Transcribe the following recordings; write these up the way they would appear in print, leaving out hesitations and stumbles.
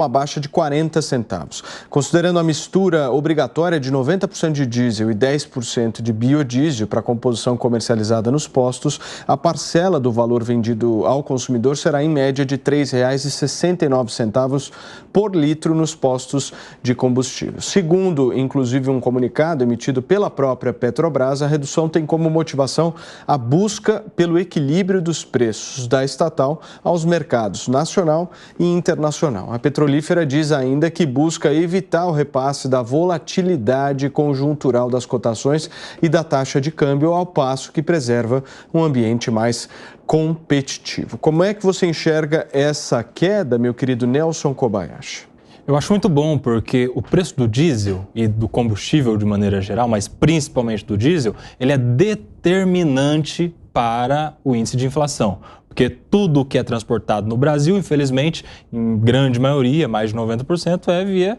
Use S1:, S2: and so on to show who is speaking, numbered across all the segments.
S1: uma baixa de 40 centavos. Considerando a mistura obrigatória de 90% de diesel e 10% de biodiesel para a composição comercializada nos postos, a parcela do valor vendido ao consumidor será em média de R$ 3,69 por litro nos postos de combustível. Segundo, inclusive, um comunicado emitido pela própria Petrobras, a redução tem como motivação a busca pelo equilíbrio dos preços da estatal aos mercados nacional e internacional. A petrolífera diz ainda que busca evitar o repasse da volatilidade conjuntural das cotações e da taxa de câmbio, ao passo que preserva um ambiente mais competitivo. Como é que você enxerga essa queda, meu querido Nelson Kobayashi?
S2: Eu acho muito bom, porque o preço do diesel e do combustível de maneira geral, mas principalmente do diesel, ele é determinante para o índice de inflação. Porque tudo que é transportado no Brasil, infelizmente, em grande maioria, mais de 90%, é via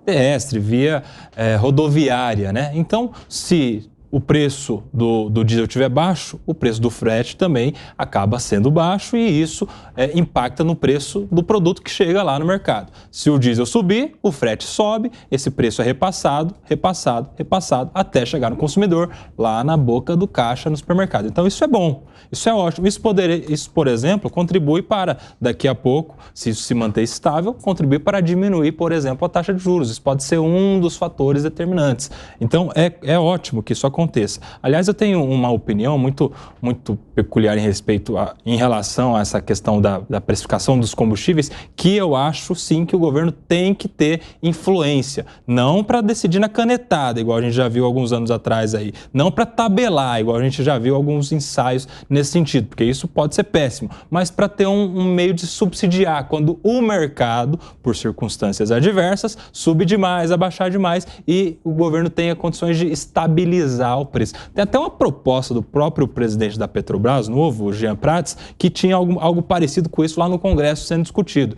S2: terrestre, via rodoviária, né? Então, se o preço do diesel estiver baixo, o preço do frete também acaba sendo baixo e isso impacta no preço do produto que chega lá no mercado. Se o diesel subir, o frete sobe, esse preço é repassado, até chegar no consumidor, lá na boca do caixa no supermercado. Então isso é bom, isso é ótimo. Isso, por exemplo, contribui para, daqui a pouco, se isso se manter estável, contribui para diminuir, por exemplo, a taxa de juros. Isso pode ser um dos fatores determinantes. Então é ótimo que isso aconteça. Aliás, eu tenho uma opinião muito peculiar em relação a essa questão da precificação dos combustíveis, que eu acho sim que o governo tem que ter influência, não para decidir na canetada, igual a gente já viu alguns anos atrás aí, não para tabelar, igual a gente já viu alguns ensaios nesse sentido, porque isso pode ser péssimo, mas para ter um meio de subsidiar quando o mercado, por circunstâncias adversas, sube demais, abaixar demais e o governo tenha condições de estabilizar o preço. Tem até uma proposta do próprio presidente da Petrobras, novo, Jean Prates, que tinha algo parecido com isso lá no Congresso sendo discutido.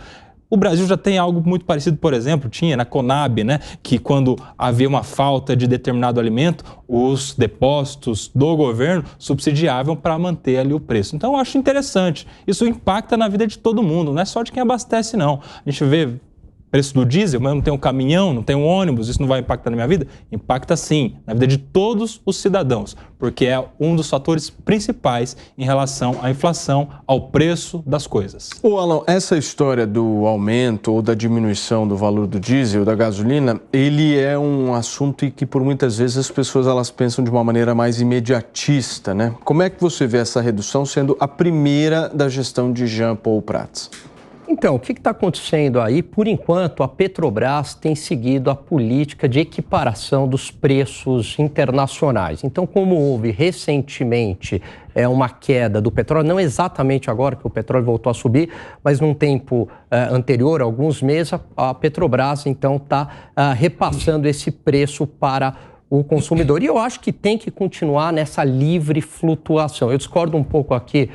S2: O Brasil já tem algo muito parecido, por exemplo, tinha na Conab, né, que quando havia uma falta de determinado alimento, os depósitos do governo subsidiavam para manter ali o preço. Então, eu acho interessante. Isso impacta na vida de todo mundo, não é só de quem abastece, não. A gente vê preço do diesel, mas eu não tenho um caminhão, não tenho um ônibus, isso não vai impactar na minha vida? Impacta sim, na vida de todos os cidadãos, porque é um dos fatores principais em relação à inflação, ao preço das coisas.
S1: Ô Alan, essa história do aumento ou da diminuição do valor do diesel, da gasolina, ele é um assunto que por muitas vezes as pessoas elas pensam de uma maneira mais imediatista, né? Como é que você vê essa redução sendo a primeira da gestão de Jean Paul Prats?
S3: Então, o que está acontecendo aí? Por enquanto, a Petrobras tem seguido a política de equiparação dos preços internacionais. Então, como houve recentemente uma queda do petróleo, não exatamente agora que o petróleo voltou a subir, mas num tempo anterior, alguns meses, a Petrobras, então, está repassando esse preço para o consumidor. E eu acho que tem que continuar nessa livre flutuação. Eu discordo um pouco aqui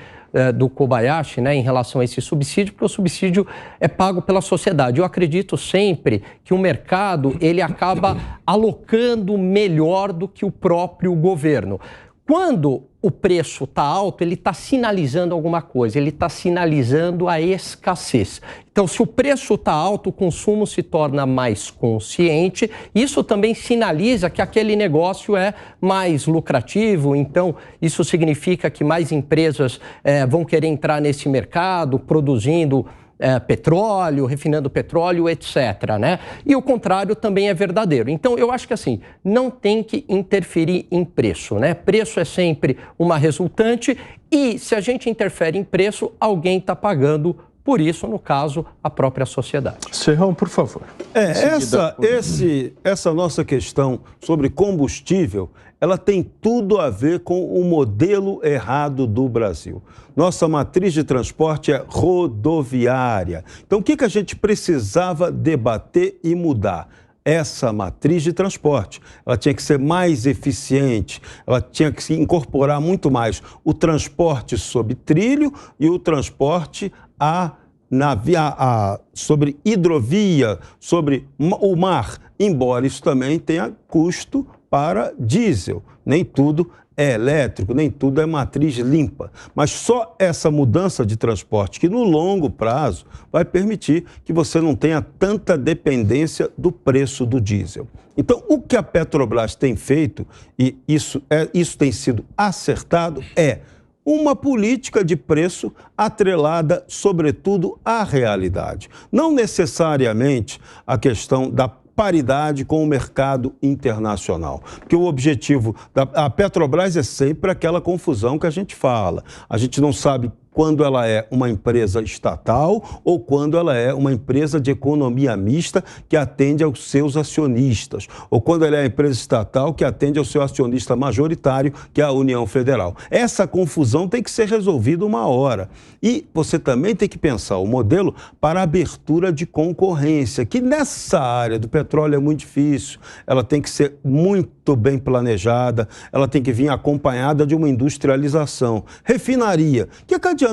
S3: do Kobayashi, né, em relação a esse subsídio, porque o subsídio é pago pela sociedade. Eu acredito sempre que o mercado ele acaba alocando melhor do que o próprio governo. Quando o preço está alto, ele está sinalizando alguma coisa, ele está sinalizando a escassez. Então, se o preço está alto, o consumo se torna mais consciente. Isso também sinaliza que aquele negócio é mais lucrativo. Então, isso significa que mais empresas vão querer entrar nesse mercado, produzindo petróleo, refinando petróleo, etc., né? E o contrário também é verdadeiro. Então, eu acho que assim, não tem que interferir em preço, né? Preço é sempre uma resultante e se a gente interfere em preço, alguém está pagando por isso, no caso, a própria sociedade.
S1: Serrão, por favor.
S4: Essa nossa questão sobre combustível, ela tem tudo a ver com o modelo errado do Brasil. Nossa matriz de transporte é rodoviária. Então, o que a gente precisava debater e mudar? Essa matriz de transporte, ela tinha que ser mais eficiente, ela tinha que se incorporar muito mais o transporte sob trilho e o transporte sobre hidrovia, sobre o mar, embora isso também tenha custo para diesel. Nem tudo é elétrico, nem tudo é matriz limpa. Mas só essa mudança de transporte, que no longo prazo vai permitir que você não tenha tanta dependência do preço do diesel. Então, o que a Petrobras tem feito, e isso tem sido acertado, é uma política de preço atrelada, sobretudo, à realidade. Não necessariamente a questão da paridade com o mercado internacional. Porque o objetivo da Petrobras é sempre aquela confusão que a gente fala. A gente não sabe quando ela é uma empresa estatal ou quando ela é uma empresa de economia mista que atende aos seus acionistas, ou quando ela é uma empresa estatal que atende ao seu acionista majoritário, que é a União Federal. Essa confusão tem que ser resolvida uma hora. E você também tem que pensar o modelo para abertura de concorrência, que nessa área do petróleo é muito difícil, ela tem que ser muito bem planejada, ela tem que vir acompanhada de uma industrialização. Refinaria, que adianta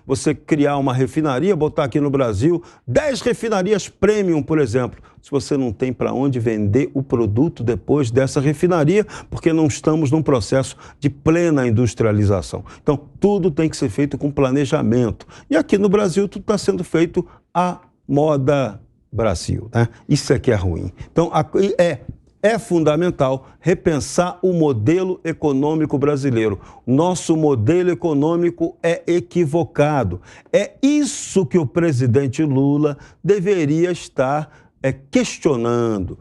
S4: você criar uma refinaria, botar aqui no Brasil 10 refinarias premium, por exemplo, se você não tem para onde vender o produto depois dessa refinaria, porque não estamos num processo de plena industrialização. Então, tudo tem que ser feito com planejamento. E aqui no Brasil, tudo está sendo à moda Brasil, né? Isso é que é ruim. Então, é fundamental repensar o modelo econômico brasileiro. Nosso modelo econômico é equivocado. É isso que o presidente Lula deveria estar questionando,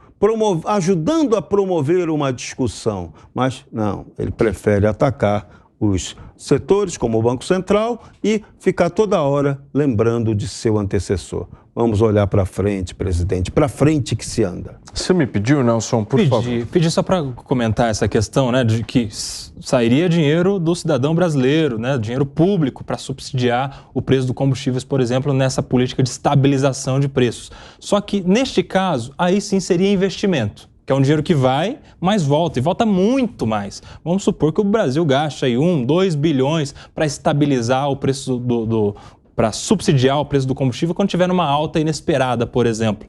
S4: ajudando a promover uma discussão. Mas não, ele prefere atacar os setores, como o Banco Central, e ficar toda hora lembrando de seu antecessor. Vamos olhar para frente, presidente, para frente que se anda.
S1: Você me pediu, Nelson, por favor?
S2: Pedi só para comentar essa questão, né, de que sairia dinheiro do cidadão brasileiro, né, dinheiro público para subsidiar o preço dos combustíveis, por exemplo, nessa política de estabilização de preços. Só que, neste caso, aí sim seria investimento, que é um dinheiro que vai, mas volta, e volta muito mais. Vamos supor que o Brasil gaste aí 2 bilhões para estabilizar o preço para subsidiar o preço do combustível quando tiver uma alta inesperada, por exemplo.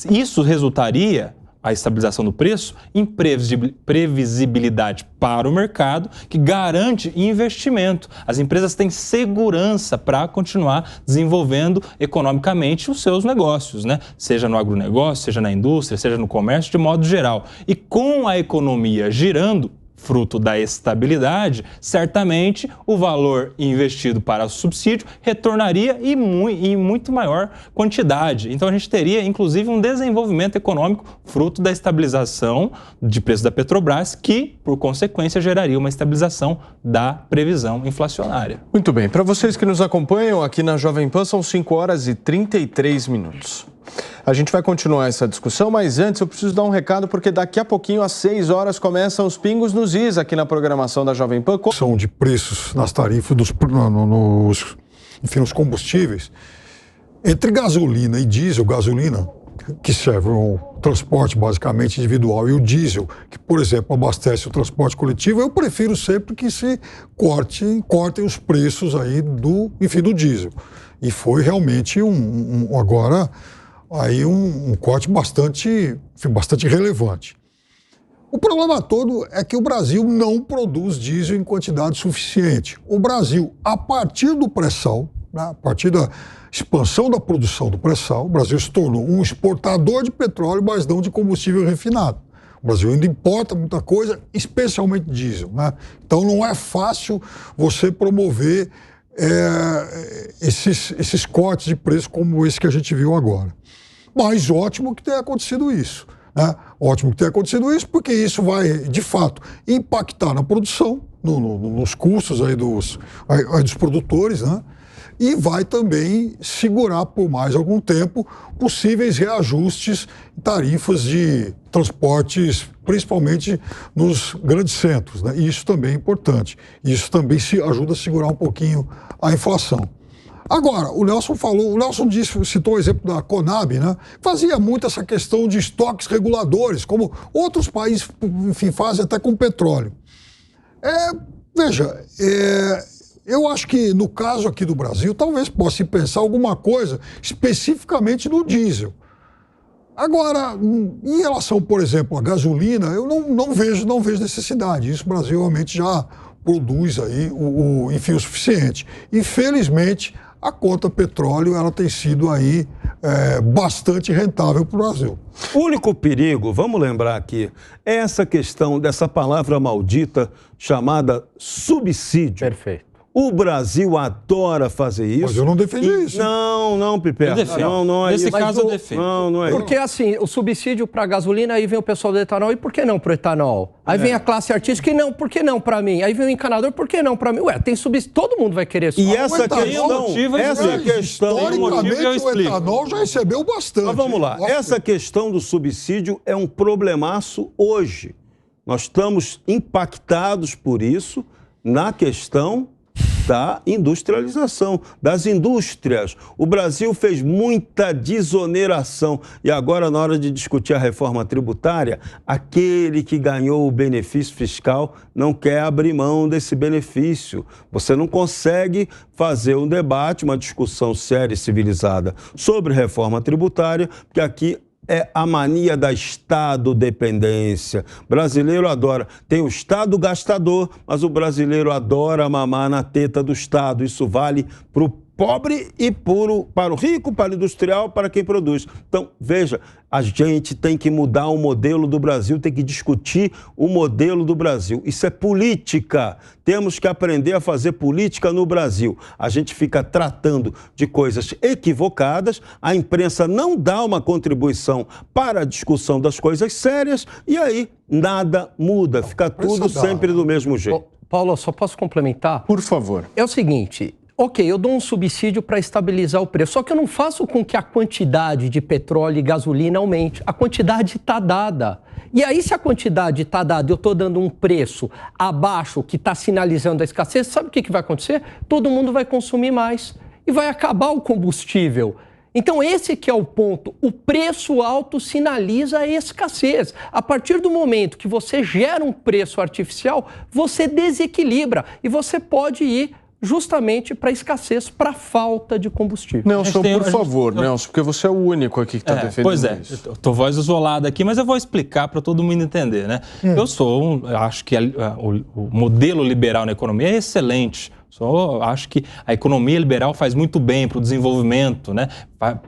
S2: Isso resultaria, a estabilização do preço, em previsibilidade para o mercado, que garante investimento. As empresas têm segurança para continuar desenvolvendo economicamente os seus negócios, né? Seja no agronegócio, seja na indústria, seja no comércio, de modo geral. E com a economia girando, fruto da estabilidade, certamente o valor investido para o subsídio retornaria em muito maior quantidade. Então a gente teria, inclusive, um desenvolvimento econômico fruto da estabilização de preço da Petrobras, que, por consequência, geraria uma estabilização da previsão inflacionária.
S1: Muito bem. Para vocês que nos acompanham aqui na Jovem Pan, são 5 horas e 33 minutos. A gente vai continuar essa discussão, mas antes eu preciso dar um recado, porque daqui a pouquinho, às 6 horas, começam os Pingos nos Is aqui na programação da Jovem Pan.
S5: São de preços nas tarifas nos combustíveis. Entre gasolina e diesel, gasolina, que serve ao transporte basicamente individual, e o diesel, que, por exemplo, abastece o transporte coletivo, eu prefiro sempre que se cortem os preços aí do diesel. E foi realmente agora aí um corte bastante relevante. O problema todo é que o Brasil não produz diesel em quantidade suficiente. O Brasil, a partir do pré-sal, né, a partir da expansão da produção do pré-sal, o Brasil se tornou um exportador de petróleo, mas não de combustível refinado. O Brasil ainda importa muita coisa, especialmente diesel, né? Então não é fácil você promover esses cortes de preço como esse que a gente viu agora. Mas ótimo que tenha acontecido isso, né? Ótimo que tenha acontecido isso, porque isso vai, de fato, impactar na produção, nos custos aí dos produtores, né? E vai também segurar por mais algum tempo possíveis reajustes em tarifas de transportes, principalmente nos grandes centros, né? E isso também é importante. Isso também ajuda a segurar um pouquinho a inflação. Agora, o Nelson citou o exemplo da Conab, né? Fazia muito essa questão de estoques reguladores, como outros países, enfim, fazem até com petróleo. Eu acho que no caso aqui do Brasil, talvez possa se pensar alguma coisa especificamente no diesel. Agora, em relação, por exemplo, à gasolina, eu não vejo necessidade. Isso o Brasil realmente já produz aí enfim, o suficiente. Infelizmente, a conta petróleo ela tem sido aí bastante rentável para o Brasil.
S4: O único perigo, vamos lembrar aqui, é essa questão dessa palavra maldita chamada subsídio.
S3: Perfeito.
S4: O Brasil adora fazer isso.
S5: Mas eu não defendi isso.
S4: Não, Piperno.
S2: Eu defendo.
S4: Não é
S2: Nesse
S4: isso.
S2: caso, eu defendo.
S4: Não é isso.
S3: Porque assim, o subsídio para gasolina, aí vem o pessoal do etanol, e por que não para o etanol? Aí vem a classe artística, e não, por que não para mim? Aí vem o encanador, por que não para mim? Ué, tem subsídio, todo mundo vai querer
S4: E
S3: subsídio.
S4: essa questão...
S5: Historicamente, o etanol já recebeu bastante.
S4: Mas vamos lá, essa questão do subsídio é um problemaço hoje. Nós estamos impactados por isso na questão da industrialização, das indústrias. O Brasil fez muita desoneração e agora, na hora de discutir a reforma tributária, aquele que ganhou o benefício fiscal não quer abrir mão desse benefício. Você não consegue fazer um debate, uma discussão séria e civilizada sobre reforma tributária, porque aqui é a mania da Estado-dependência. O brasileiro adora. Tem o Estado gastador, mas o brasileiro adora mamar na teta do Estado. Isso vale para o pobre e para o rico, para o industrial, para quem produz. Então, veja, a gente tem que mudar o modelo do Brasil, tem que discutir o modelo do Brasil. Isso é política. Temos que aprender a fazer política no Brasil. A gente fica tratando de coisas equivocadas, a imprensa não dá uma contribuição para a discussão das coisas sérias e aí nada muda, fica tudo sempre do mesmo jeito.
S3: Paulo, só posso complementar?
S1: Por favor.
S3: É o seguinte... Ok, eu dou um subsídio para estabilizar o preço, só que eu não faço com que a quantidade de petróleo e gasolina aumente. A quantidade está dada. E aí, se a quantidade está dada e eu estou dando um preço abaixo que está sinalizando a escassez, sabe o que vai acontecer? Todo mundo vai consumir mais e vai acabar o combustível. Então, esse que é o ponto. O preço alto sinaliza a escassez. A partir do momento que você gera um preço artificial, você desequilibra e você pode ir justamente para a escassez, para a falta de combustível.
S1: Nelson, por favor, Nelson, porque você é o único aqui que está defendendo isso.
S2: Pois é, estou voz isolada aqui, mas eu vou explicar para todo mundo entender, né? Eu acho que o modelo liberal na economia é excelente. Acho que a economia liberal faz muito bem para o desenvolvimento, né? Para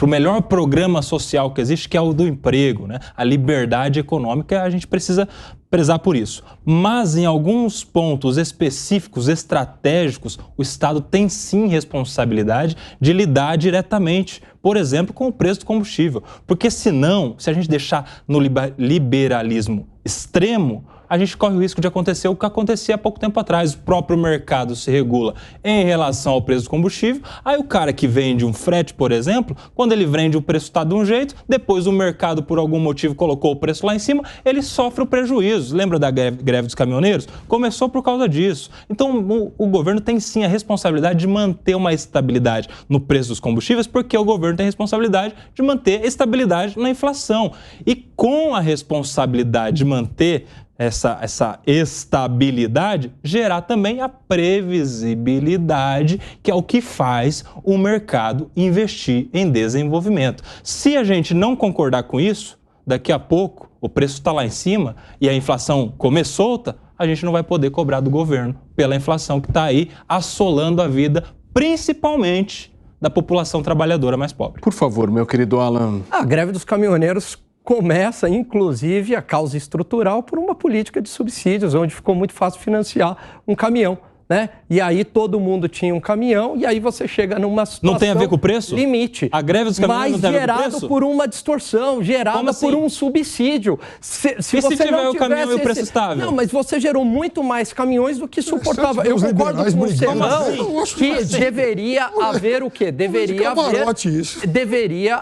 S2: o melhor programa social que existe, que é o do emprego, né? A liberdade econômica, a gente precisa prezar por isso. Mas em alguns pontos específicos, estratégicos, o Estado tem sim responsabilidade de lidar diretamente, por exemplo, com o preço do combustível. Porque senão, se a gente deixar no liberalismo extremo, a gente corre o risco de acontecer o que acontecia há pouco tempo atrás. O próprio mercado se regula em relação ao preço do combustível. Aí o cara que vende um frete, por exemplo, quando ele vende o preço está de um jeito, depois o mercado, por algum motivo, colocou o preço lá em cima, ele sofre o prejuízo. Lembra da greve dos caminhoneiros? Começou por causa disso. Então, o governo tem sim a responsabilidade de manter uma estabilidade no preço dos combustíveis, porque o governo tem a responsabilidade de manter estabilidade na inflação. E com a responsabilidade de manter essa estabilidade, gerar também a previsibilidade, que é o que faz o mercado investir em desenvolvimento. Se a gente não concordar com isso, daqui a pouco o preço está lá em cima e a inflação comer solta, a gente não vai poder cobrar do governo pela inflação que está aí assolando a vida, principalmente da população trabalhadora mais pobre.
S1: Por favor, meu querido Alan.
S3: A greve dos caminhoneiros começa, inclusive, a causa estrutural por uma política de subsídios, onde ficou muito fácil financiar um caminhão, né? E aí todo mundo tinha um caminhão e aí você chega numa situação...
S2: Não tem a ver com o preço?
S3: Limite.
S2: A greve dos caminhões não tem a ver com o preço?
S3: Mas gerado por uma distorção, gerada por um subsídio. Se você
S2: tiver
S3: não
S2: o caminhão e o preço estável?
S3: Não, mas você gerou muito mais caminhões do que suportava. Eu concordo com você, não, que deveria haver o quê? Deveria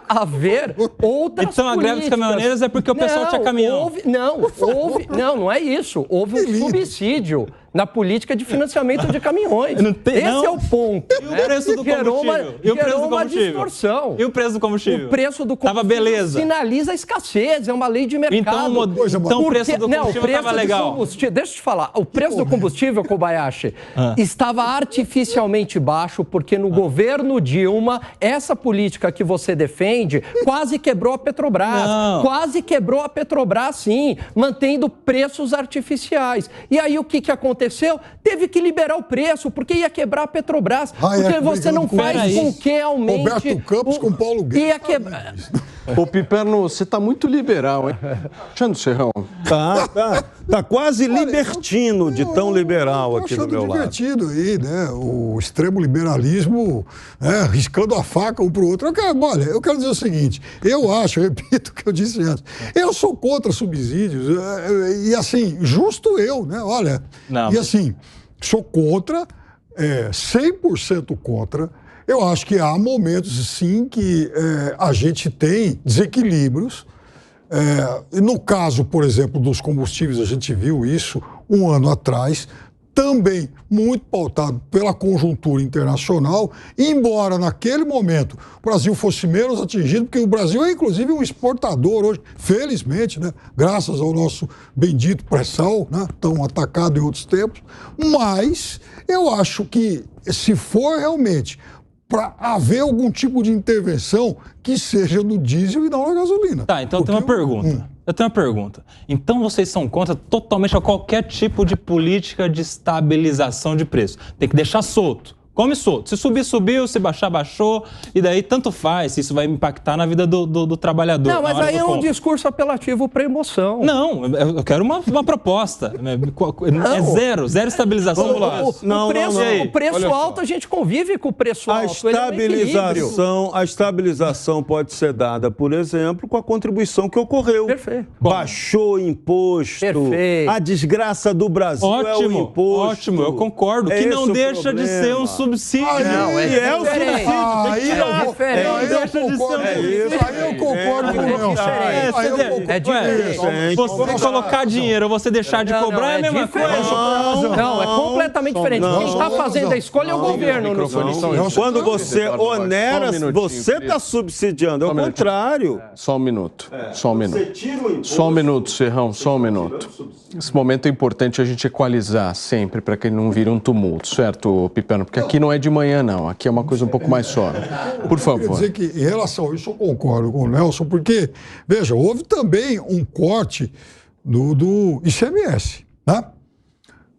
S3: haver outras
S2: Então a greve dos caminhoneiros é porque o pessoal tinha caminhão.
S3: Não é isso. Houve um subsídio. na política de financiamento de caminhões. Esse é o ponto.
S2: E o preço do combustível?
S3: E o preço do combustível? Distorção.
S2: E o preço do combustível?
S3: O preço do combustível
S2: tava beleza.
S3: Sinaliza a escassez, é uma lei de mercado.
S2: Então o preço do combustível estava legal.
S3: Deixa eu te falar, o preço do combustível, Kobayashi, estava artificialmente baixo porque no governo Dilma, essa política que você defende quase quebrou a Petrobras.
S2: Não.
S3: Quase quebrou a Petrobras, sim, mantendo preços artificiais. E aí o que aconteceu? Teve que liberar o preço, porque ia quebrar a Petrobras. Porque você não faz com que aumente...
S5: Roberto Campos com Paulo Guedes.
S3: Ia quebrar...
S1: Ô, Piperno, você está muito liberal, hein? Xandro Serrão.
S4: Tá quase libertino de tão liberal aqui do meu lado.
S5: Divertido aí, né? O extremo liberalismo, né? Riscando a faca um pro outro. Olha, eu quero dizer o seguinte, eu repito o que eu disse antes, eu sou contra subsídios, e assim, justo eu, né? Olha, e assim, sou contra, 100% contra. Eu acho que há momentos, sim, que a gente tem desequilíbrios. No caso, por exemplo, dos combustíveis, a gente viu isso um ano atrás, também muito pautado pela conjuntura internacional, embora naquele momento o Brasil fosse menos atingido, porque o Brasil é inclusive um exportador hoje, felizmente, né? Graças ao nosso bendito pré-sal, né? Tão atacado em outros tempos, mas eu acho que se for realmente para haver algum tipo de intervenção que seja no diesel e não na gasolina.
S2: Tá, então eu tenho uma pergunta. Eu tenho uma pergunta. Então vocês são contra totalmente a qualquer tipo de política de estabilização de preço. Tem que deixar solto. Come solto. Se subir, subiu. Se baixar, baixou. E daí tanto faz se isso vai impactar na vida do trabalhador.
S3: Não, mas aí é um discurso apelativo para emoção.
S2: Não, eu quero uma proposta. É zero estabilização.
S3: O preço alto, a gente convive com o preço alto.
S4: A estabilização pode ser dada, por exemplo, com a contribuição que ocorreu.
S3: Perfeito.
S4: Baixou o imposto.
S3: Perfeito.
S4: A desgraça do Brasil é o imposto.
S2: Ótimo, eu concordo. Que não deixa de ser um subsídio.
S3: Não,
S4: é o subsídio.
S5: Aí eu concordo com o Nelson.
S3: É diferente.
S2: Você colocar dinheiro ou você deixar de cobrar é a mesma coisa.
S3: Não, é completamente diferente. Quem está fazendo a escolha é o governo.
S4: Quando você onera, você está subsidiando. É o contrário.
S1: Só um minuto. Só um minuto, Serrão. Só um minuto. Nesse momento é importante a gente equalizar sempre para que não vire um tumulto, certo, Piperno? Porque aqui não é de manhã, não. Aqui é uma coisa um pouco mais sóbria. Por favor.
S5: Quer dizer que, em relação a isso, eu concordo com o Nelson, porque, veja, houve também um corte do ICMS, né?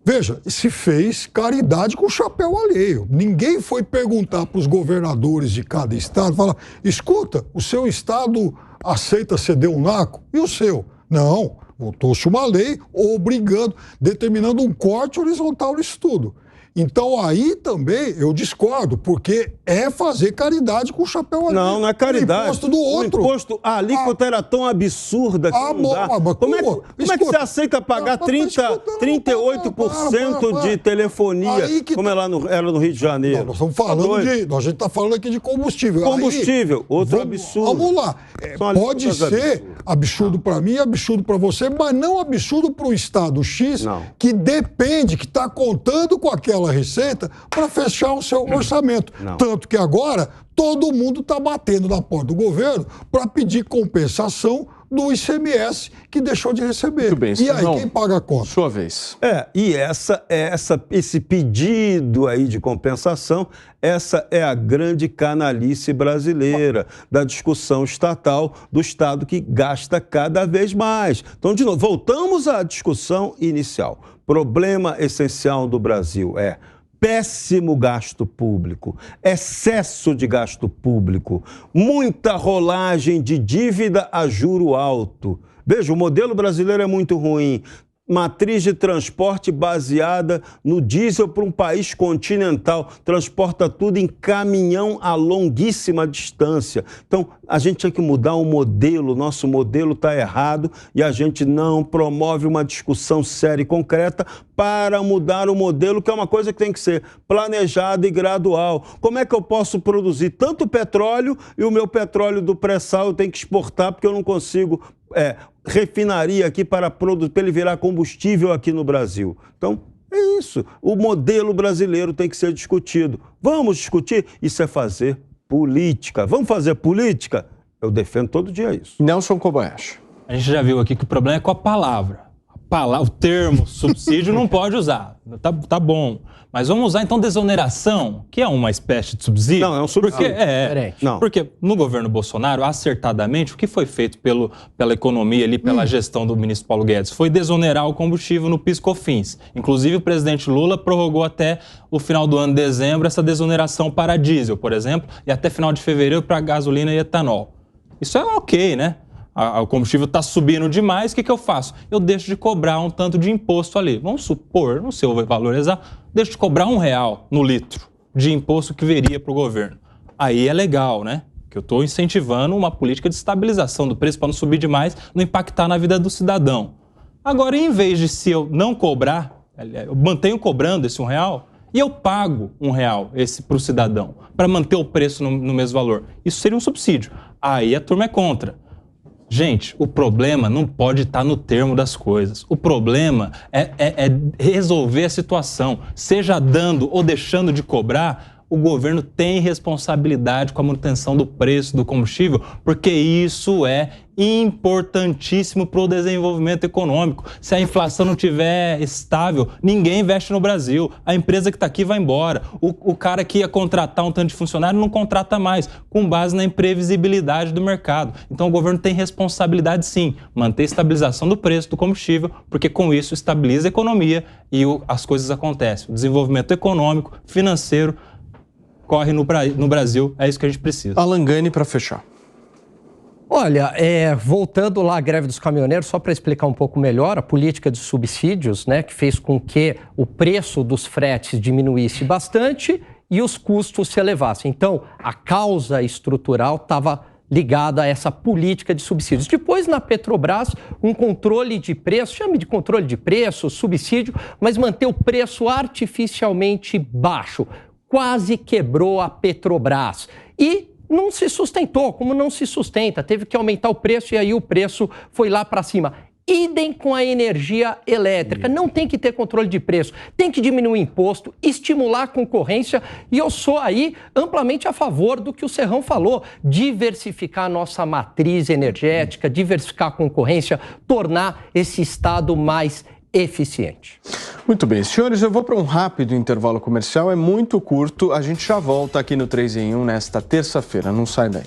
S5: Veja, se fez caridade com o chapéu alheio. Ninguém foi perguntar para os governadores de cada estado, falar, escuta, o seu estado aceita ceder um naco? E o seu? Não. Votou-se uma lei obrigando, determinando um corte horizontal nisso tudo. Então aí também eu discordo, porque é fazer caridade com o chapéu ali.
S4: Não é caridade.
S5: O imposto do outro.
S4: O imposto, a alíquota era tão absurda que não dá. Como é que você aceita pagar 38% de telefonia, como era no Rio de Janeiro?
S5: Não, nós estamos falando a gente está falando aqui de combustível.
S4: Combustível,
S5: aí,
S4: outro absurdo.
S5: Vamos lá. Pode ser absurdo para mim, absurdo para você, mas não absurdo para o Estado X, que depende, que está contando com aquela receita para fechar o seu orçamento. Tanto que agora todo mundo está batendo na porta do governo para pedir compensação do ICMS que deixou de receber.
S1: Muito bem,
S5: e aí, quem paga a conta?
S1: Sua vez.
S4: E esse pedido aí de compensação, essa é a grande canalice brasileira da discussão estatal do Estado que gasta cada vez mais. Então, de novo, voltamos à discussão inicial. Problema essencial do Brasil é péssimo gasto público, excesso de gasto público, muita rolagem de dívida a juro alto. Veja, o modelo brasileiro é muito ruim. Matriz de transporte baseada no diesel para um país continental. Transporta tudo em caminhão a longuíssima distância. Então, a gente tinha que mudar o modelo. Nosso modelo está errado e a gente não promove uma discussão séria e concreta para mudar o modelo, que é uma coisa que tem que ser planejada e gradual. Como é que eu posso produzir tanto petróleo e o meu petróleo do pré-sal eu tenho que exportar porque eu não consigo refinaria aqui para ele virar combustível aqui no Brasil? Então, É isso. O modelo brasileiro tem que ser discutido. Vamos discutir? Isso é fazer política. Vamos fazer política? Eu defendo todo dia isso.
S1: Nelson Kobayashi.
S2: A gente já viu aqui que o problema é com a palavra. O termo subsídio não pode usar. Tá bom. Mas vamos usar então desoneração, que é uma espécie de subsídio.
S4: Não, é um subsídio.
S2: Porque no governo Bolsonaro, acertadamente, o que foi feito pela economia ali, pela gestão do ministro Paulo Guedes, foi desonerar o combustível no PIS/COFINS. Inclusive, o presidente Lula prorrogou até o final do ano, dezembro, essa desoneração para diesel, por exemplo, e até final de fevereiro para gasolina e etanol. Isso é ok, né? O combustível está subindo demais, o que eu faço? Eu deixo de cobrar um tanto de imposto ali. Vamos supor, não sei o valor exato, deixo de cobrar R$1 no litro de imposto que viria para o governo. Aí é legal, né? Que eu estou incentivando uma política de estabilização do preço para não subir demais, não impactar na vida do cidadão. Agora, em vez de se eu não cobrar, eu mantenho cobrando esse R$1 e eu pago R$1 para o cidadão, para manter o preço no mesmo valor. Isso seria um subsídio. Aí a turma é contra. Gente, o problema não pode estar no termo das coisas. O problema é resolver a situação. Seja dando ou deixando de cobrar, o governo tem responsabilidade com a manutenção do preço do combustível, porque isso é importantíssimo para o desenvolvimento econômico. Se a inflação não estiver estável, ninguém investe no Brasil. A empresa que está aqui vai embora. O cara que ia contratar um tanto de funcionário não contrata mais, com base na imprevisibilidade do mercado. Então o governo tem responsabilidade sim, manter a estabilização do preço do combustível, porque com isso estabiliza a economia e as coisas acontecem. O desenvolvimento econômico, financeiro, corre no Brasil, é isso que a gente precisa.
S1: Alan Gani, para fechar.
S3: Olha, voltando lá à greve dos caminhoneiros, só para explicar um pouco melhor, a política de subsídios, né, que fez com que o preço dos fretes diminuísse bastante e os custos se elevassem. Então, a causa estrutural estava ligada a essa política de subsídios. Depois, na Petrobras, um controle de preço, chame de controle de preço, subsídio, mas manter o preço artificialmente baixo. Quase quebrou a Petrobras. E não se sustentou, como não se sustenta. Teve que aumentar o preço e aí o preço foi lá para cima. Idem com a energia elétrica. Não tem que ter controle de preço. Tem que diminuir imposto, estimular a concorrência. E eu sou aí amplamente a favor do que o Serrão falou. Diversificar a nossa matriz energética, diversificar a concorrência, tornar esse Estado mais eficiente.
S1: Muito bem, senhores, eu vou para um rápido intervalo comercial, é muito curto, a gente já volta aqui no 3 em 1 nesta terça-feira, não sai daí.